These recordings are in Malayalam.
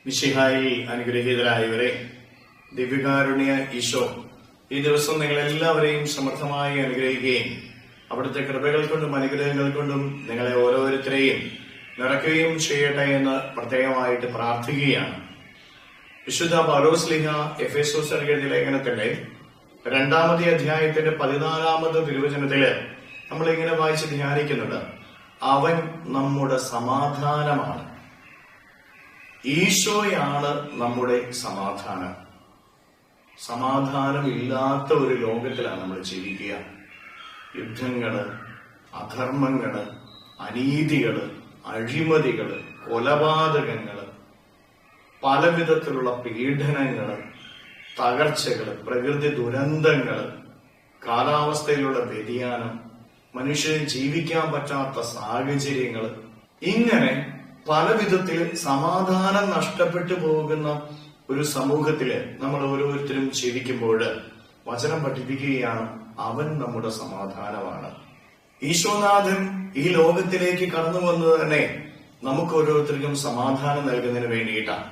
മിശിഹായിൽ അനുഗ്രഹീതരായവരെ, ദിവ്യകാരുണ്യ ഈശോ ഈ ദിവസം നിങ്ങളെല്ലാവരെയും സമർത്ഥമായി അനുഗ്രഹിക്കുകയും അവിടുത്തെ കൃപകൾ കൊണ്ടും അനുഗ്രഹങ്ങൾ കൊണ്ടും നിങ്ങളെ ഓരോരുത്തരെയും നിറയ്ക്കുകയും ചെയ്യട്ടെ എന്ന് പ്രത്യേകമായിട്ട് പ്രാർത്ഥിക്കുകയാണ്. വിശുദ്ധ പൗലോസ്ലീഹ എഫേസോസ്യർക്ക് എഴുതിയ ലേഖനത്തിന്റെ 2-ാമത്തെ അധ്യായത്തിന്റെ 14-ാമത്തെ തിരുവചനത്തില് നമ്മൾ ഇങ്ങനെ വായിച്ച് ധ്യാനിക്കുന്നുണ്ട്: അവൻ നമ്മുടെ സമാധാനമാണ്. ഈശോയാണ് നമ്മുടെ സമാധാനം. സമാധാനമില്ലാത്ത ഒരു ലോകത്തിലാണ് നമ്മൾ ജീവിക്കുക. യുദ്ധങ്ങള്, അധർമ്മങ്ങള്, അനീതികള്, അഴിമതികള്, കൊലപാതകങ്ങള്, പല വിധത്തിലുള്ള പീഡനങ്ങള്, തകർച്ചകള്, പ്രകൃതി ദുരന്തങ്ങള്, കാലാവസ്ഥയിലുള്ള വ്യതിയാനം, മനുഷ്യന് ജീവിക്കാൻ പറ്റാത്ത സാഹചര്യങ്ങള്, ഇങ്ങനെ പല വിധത്തിൽ സമാധാനം നഷ്ടപ്പെട്ടു പോകുന്ന ഒരു സമൂഹത്തില് നമ്മൾ ഓരോരുത്തരും ജീവിക്കുമ്പോൾ വചനം പഠിപ്പിക്കുകയാണ്: അവൻ നമ്മുടെ സമാധാനമാണ്. ഈശോനാഥൻ ഈ ലോകത്തിലേക്ക് കടന്നു വന്നത് തന്നെ നമുക്ക് ഓരോരുത്തർക്കും സമാധാനം നൽകുന്നതിന് വേണ്ടിയിട്ടാണ്.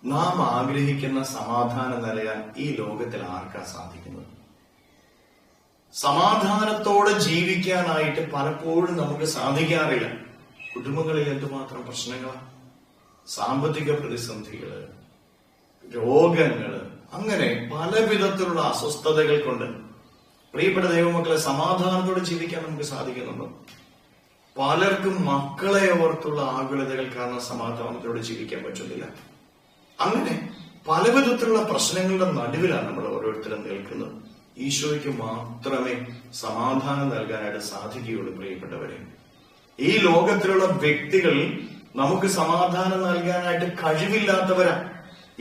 നാം ആഗ്രഹിക്കുന്ന സമാധാനം നൽകാൻ ഈ ലോകത്തിൽ ആർക്കാ സാധിക്കുന്നത്? സമാധാനത്തോടെ ജീവിക്കാനായിട്ട് പലപ്പോഴും നമുക്ക് സാധിക്കാറില്ല. കുടുംബങ്ങളിൽ എന്തുമാത്രം പ്രശ്നങ്ങളാണ്, സാമ്പത്തിക പ്രതിസന്ധികള്, രോഗങ്ങള്, അങ്ങനെ പല വിധത്തിലുള്ള അസ്വസ്ഥതകൾ കൊണ്ട് പ്രിയപ്പെട്ട ദൈവമക്കളെ സമാധാനത്തോടെ ജീവിക്കാൻ നമുക്ക് സാധിക്കുന്നുണ്ടോ? പലർക്കും മക്കളെ ഓർത്തുള്ള ആകുലതകൾ കാരണം സമാധാനത്തോടെ ജീവിക്കാൻ പറ്റുന്നില്ല. അങ്ങനെ പല വിധത്തിലുള്ള പ്രശ്നങ്ങളുടെ നടുവിലാണ് നമ്മൾ ഓരോരുത്തരും നിൽക്കുന്നത്. ഈശോയ്ക്ക് മാത്രമേ സമാധാനം നൽകാനായിട്ട് സാധിക്കുകയുള്ളൂ. പ്രിയപ്പെട്ടവരെ, ഈ ലോകത്തിലുള്ള വ്യക്തികൾ നമുക്ക് സമാധാനം നൽകാനായിട്ട് കഴിവില്ലാത്തവരാ.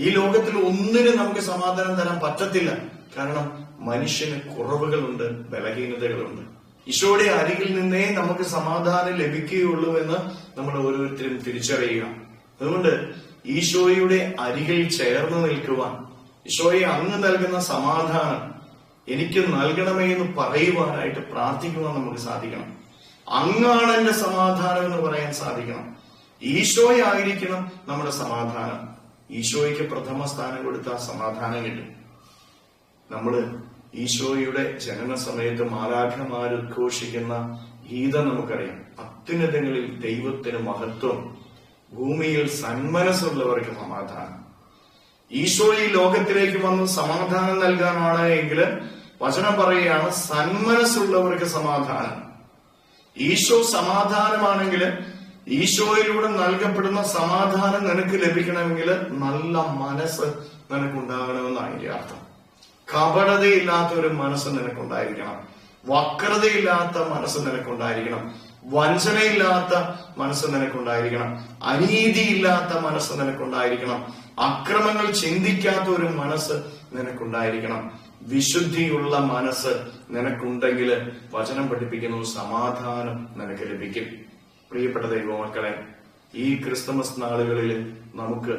ഈ ലോകത്തിൽ ഒന്നിനും നമുക്ക് സമാധാനം തരാൻ പറ്റത്തില്ല. കാരണം മനുഷ്യന് കുറവുകളുണ്ട്, ബലഹീനതകളുണ്ട്. ഈശോയുടെ അരികിൽ നിന്നേ നമുക്ക് സമാധാനം ലഭിക്കുകയുള്ളൂ എന്ന് നമ്മൾ ഓരോരുത്തരും തിരിച്ചറിയുക. അതുകൊണ്ട് ഈശോയുടെ അരികിൽ ചേർന്ന് നിൽക്കുവാൻ, ഈശോയെ അങ്ങ് നൽകുന്ന സമാധാനം എനിക്ക് നൽകണമേ എന്ന് പറയുവാനായിട്ട് പ്രാർത്ഥിക്കുവാൻ നമുക്ക് സാധിക്കണം. അങ്ങാണ് എന്റെ സമാധാനം എന്ന് പറയാൻ സാധിക്കണം. ഈശോയായിരിക്കണം നമ്മുടെ സമാധാനം. ഈശോയ്ക്ക് പ്രഥമ സ്ഥാനം കൊടുത്താൽ സമാധാനം കിട്ടും. നമ്മള് ഈശോയുടെ ജനന സമയത്ത് മാലാഖമാർ ഉദ്ഘോഷിക്കുന്ന ഗീതം നമുക്കറിയാം: അത്യുന്നതങ്ങളിൽ ദൈവത്തിന് മഹത്വം, ഭൂമിയിൽ സന്മനസ്സുള്ളവർക്ക് സമാധാനം. ഈശോ ഈ ലോകത്തിലേക്ക് വന്ന് സമാധാനം നൽകാനാണ് എങ്കിൽ വചനം പറയുകയാണ്: സന്മനസ്സുള്ളവർക്ക് സമാധാനം. ഈശോ സമാധാനമാണെങ്കിൽ ഈശോയിലൂടെ നൽകപ്പെടുന്ന സമാധാനം നിനക്ക് ലഭിക്കണമെങ്കിൽ നല്ല മനസ്സ് നിനക്കുണ്ടാകണമെന്നാണ് അതിന്റെ അർത്ഥം. കപടതയില്ലാത്ത ഒരു മനസ്സ് നിനക്കുണ്ടായിരിക്കണം, വക്രതയില്ലാത്ത മനസ്സ് നിനക്കുണ്ടായിരിക്കണം, വഞ്ചനയില്ലാത്ത മനസ്സ് നിനക്കുണ്ടായിരിക്കണം, അനീതിയില്ലാത്ത മനസ്സ് നിനക്കുണ്ടായിരിക്കണം, അക്രമങ്ങൾ ചിന്തിക്കാത്ത ഒരു മനസ്സ് നിനക്കുണ്ടായിരിക്കണം. വിശുദ്ധിയുള്ള മനസ്സ് നിനക്കുണ്ടെങ്കിൽ വചനം പഠിപ്പിക്കുന്നു, സമാധാനം നിനക്ക് ലഭിക്കും. പ്രിയപ്പെട്ട ദൈവമക്കളെ, ഈ ക്രിസ്തുമസ് നാളുകളിൽ നമുക്ക്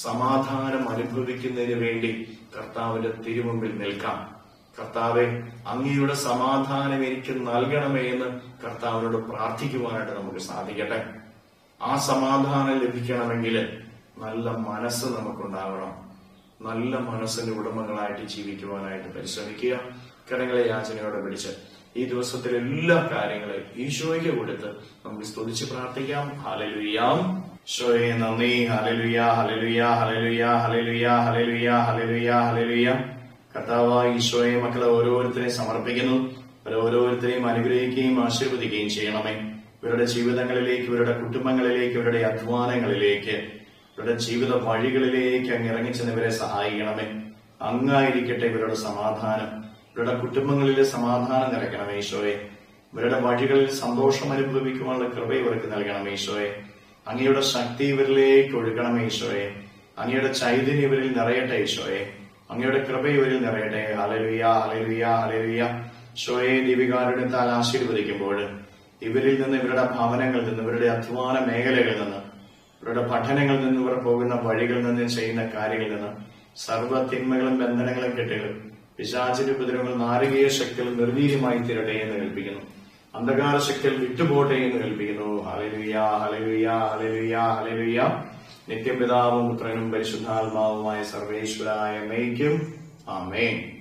സമാധാനം അനുഭവിക്കുന്നതിന് വേണ്ടി കർത്താവിന്റെ തിരുമുമ്പിൽ നിൽക്കാം. കർത്താവെ, അങ്ങയുടെ സമാധാനം എനിക്ക് നൽകണമേ എന്ന് കർത്താവിനോട് പ്രാർത്ഥിക്കുവാനായിട്ട് നമുക്ക് സാധിക്കട്ടെ. ആ സമാധാനം ലഭിക്കണമെങ്കിൽ നല്ല മനസ്സ് നമുക്കുണ്ടാകണം. നല്ല മനസ്സിന്റെ ഉടമകളായിട്ട് ജീവിക്കുവാനായിട്ട് പരിശ്രമിക്കുക. കരങ്ങളെ യാചനയോടെ പിടിച്ച് ഈ ദിവസത്തിലെ എല്ലാ കാര്യങ്ങളെയും ഈശോയ്ക്ക് കൊടുത്ത് നമുക്ക് സ്തുതിച്ച് പ്രാർത്ഥിക്കാം. ഹല്ലേലൂയാ. ഈശോയെ നന്ദി. ഹല്ലേലൂയാ, ഹല്ലേലൂയാ, ഹല്ലേലൂയാ, ഹല്ലേലൂയാ, ഹല്ലേലൂയാ, ഹല്ലേലൂയാ, ഹല്ലേലൂയാ. കർത്താവായ ഈശോയെ മക്കളെ ഓരോരുത്തരെയും സമർപ്പിക്കുന്നു. ഓരോരുത്തരെയും അനുഗ്രഹിക്കുകയും ആശീർവദിക്കുകയും ചെയ്യണമേ. ഇവരുടെ ജീവിതങ്ങളിലേക്ക്, ഇവരുടെ കുടുംബങ്ങളിലേക്ക്, ഇവരുടെ അധ്വാനങ്ങളിലേക്ക്, ഇവരുടെ ജീവിത വഴികളിലേക്ക് അങ്ങ് ഇറങ്ങിച്ചെന്നിവരെ സഹായിക്കണമേ. അങ്ങായിരിക്കട്ടെ ഇവരുടെ സമാധാനം. ഇവരുടെ കുടുംബങ്ങളിലെ സമാധാനം നിറയ്ക്കണമേ ഈശോയെ. ഇവരുടെ വഴികളിൽ സന്തോഷം അനുഭവിക്കുവാനുള്ള കൃപ ഇവർക്ക് നൽകണമേ ഈശോയെ. അങ്ങയുടെ ശക്തി ഇവരിലേക്ക് ഒഴുകണമേ ഈശോയെ. അങ്ങയുടെ ചൈതന്യം ഇവരിൽ നിറയട്ടെ ഈശോയെ. അങ്ങയുടെ കൃപ ഇവരിൽ നിറയട്ടെ. ഹല്ലേലൂയാ, ഹല്ലേലൂയാ, ഹല്ലേലൂയാ. ഈശോയെ, ദീപികാരുണ്യത്താൽ ആശീർവദിക്കുമ്പോൾ ഇവരിൽ നിന്ന്, ഇവരുടെ ഭവനങ്ങളിൽ നിന്ന്, ഇവരുടെ അധ്വാന മേഖലകളിൽ നിന്ന്, ഇവരുടെ പഠനങ്ങളിൽ നിന്ന്, ഇവർ പോകുന്ന വഴികളിൽ നിന്ന്, ചെയ്യുന്ന കാര്യങ്ങളിൽ നിന്ന് സർവ്വ തിന്മകളും ബന്ധനങ്ങളും കെട്ടുകളും പിശാചിന്റെ ഉപദ്രവങ്ങൾ നാരകീയ ശക്തികൾ നിർവീര്യമായി തീരട്ടെ എന്ന് കൽപ്പിക്കുന്നു. അന്ധകാര ശക്തികൾ വിട്ടുപോട്ടെ എന്ന് കൽപ്പിക്കുന്നു. ഹല്ലേലൂയാ, ഹല്ലേലൂയാ, ഹല്ലേലൂയാ, ഹല്ലേലൂയാ. നിത്യപിതാവും പുത്രനും പരിശുദ്ധാത്മാവുമായ സർവേശ്വരായ എന്നേക്കും ആമേൻ.